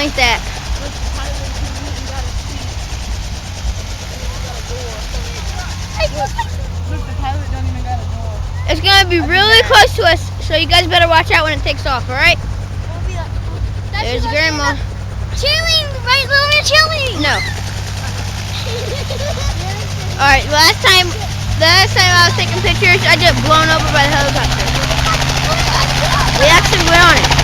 ain't that? Look, the pilot don't even got a door. It's gonna be really close to us, so you guys better watch out when it takes off, alright? There's Grandma. Chilling, right, little chilling. No. Alright, last time I was taking pictures, I got blown over by the helicopter. We actually went on it.